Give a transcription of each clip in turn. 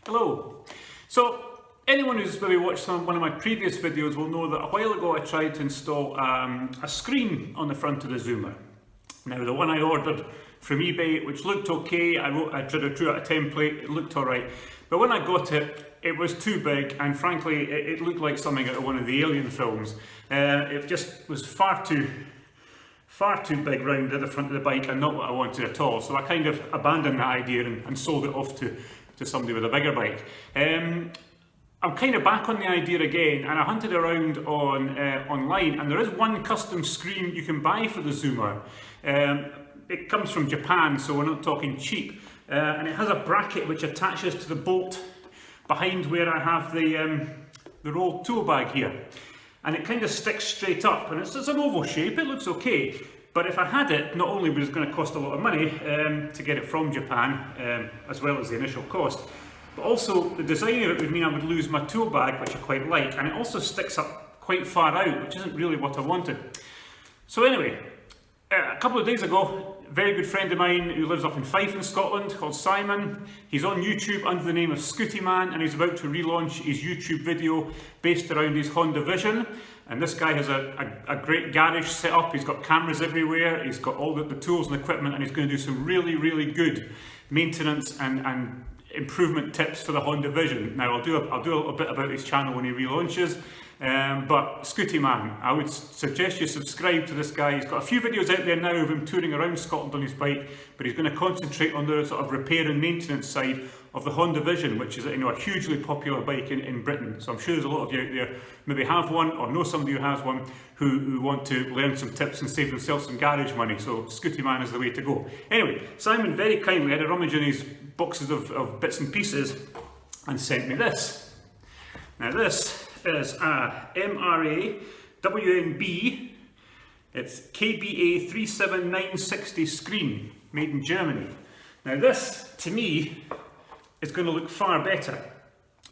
Hello. So anyone who's maybe watched one of my previous videos will know that a while ago I tried to install a screen on the front of the Zoomer. Now the one I ordered from eBay, which looked okay, I drew out a template, it looked alright, but when I got it, it was too big, and frankly it looked like something out of one of the Alien films. It just was far too big round at the front of the bike and not what I wanted at all. So I kind of abandoned that idea and sold it off to somebody with a bigger bike. I'm kind of back on the idea again, and I hunted around online, and there is one custom screen you can buy for the Zoomer. It comes from Japan, so we're not talking cheap, and it has a bracket which attaches to the bolt behind where I have the rolled tool bag here, and it kind of sticks straight up, and it's an oval shape. It looks okay, but if I had it, not only was it going to cost a lot of money to get it from Japan, as well as the initial cost, but also the design of it would mean I would lose my tool bag, which I quite like, and it also sticks up quite far out, which isn't really what I wanted. So anyway, a couple of days ago, a very good friend of mine who lives up in Fife in Scotland, called Simon, he's on YouTube under the name of Scooty Man, and he's about to relaunch his YouTube video based around his Honda Vision. And this guy has a great garage set up. He's got cameras everywhere, he's got all the tools and equipment, and he's going to do some really good maintenance and improvement tips for the Honda Vision. Now I'll do a little bit about his channel when he relaunches, but Scooty Man, I would suggest you subscribe to this guy. He's got a few videos out there now of him touring around Scotland on his bike, but he's going to concentrate on the sort of repair and maintenance side of the Honda Vision, which is a hugely popular bike in Britain. So I'm sure there's a lot of you out there maybe have one or know somebody who has one who want to learn some tips and save themselves some garage money. So Scooty Man is the way to go. Anyway, Simon very kindly had a rummage in his boxes of bits and pieces and sent me this. Now this is a MRA WNB, it's KBA 37960 screen, made in Germany. Now this, to me, is going to look far better.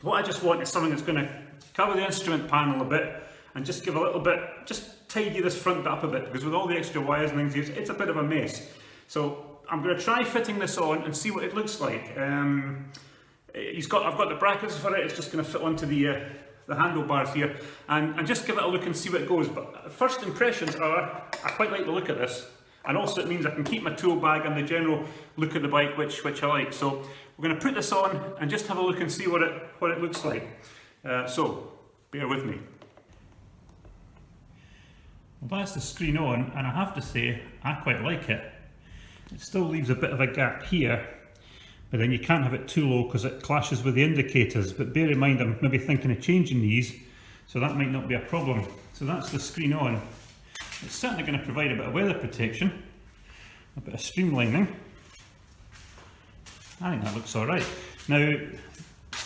What I just want is something that's going to cover the instrument panel a bit and just give a little bit, just tidy this front bit up a bit, because with all the extra wires and things, it's a bit of a mess. So I'm going to try fitting this on and see what it looks like. I've got the brackets for it. It's just going to fit onto the handlebars here, and just give it a look and see what it goes. But first impressions are, I quite like the look of this, and also it means I can keep my tool bag and the general look of the bike, which I like. So we're going to put this on and just have a look and see what it looks like. So bear with me. Well, that's the screen on, and I have to say I quite like it. It still leaves a bit of a gap here, but then you can't have it too low because it clashes with the indicators. But bear in mind, I'm maybe thinking of changing these, so that might not be a problem. So that's the screen on. It's certainly going to provide a bit of weather protection, a bit of streamlining. I think that looks alright. Now,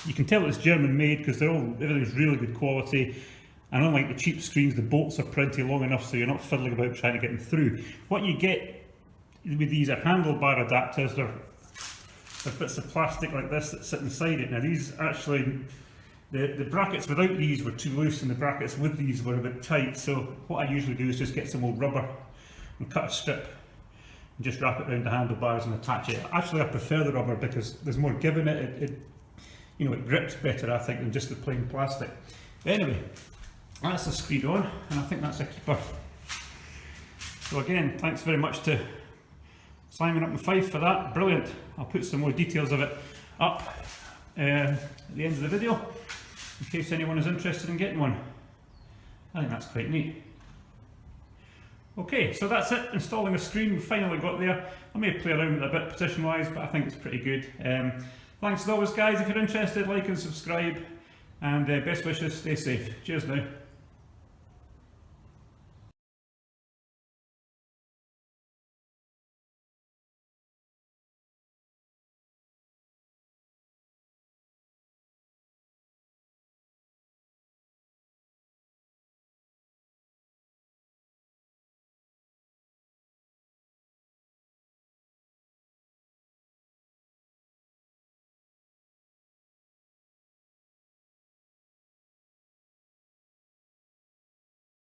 you can tell it's German made because everything's really good quality. And unlike the cheap screens, the bolts are plenty long enough so you're not fiddling about trying to get them through. What you get with these are handlebar adapters. They're bits of plastic like this that sit inside it. Now these actually, the brackets without these were too loose, and the brackets with these were a bit tight. So what I usually do is just get some old rubber and cut a strip and just wrap it around the handlebars and attach it. Actually, I prefer the rubber because there's more give in it. It grips better, I think, than just the plain plastic. But anyway, that's the screen on, and I think that's a keeper. So again, thanks very much to Simon up in Fife for that. Brilliant. I'll put some more details of it up at the end of the video in case anyone is interested in getting one. I think that's quite neat. Okay, so that's it, installing a screen. We finally got there. I may play around with it a bit position wise, but I think it's pretty good. Thanks as always guys. If you're interested, like and subscribe, and best wishes, stay safe. Cheers now.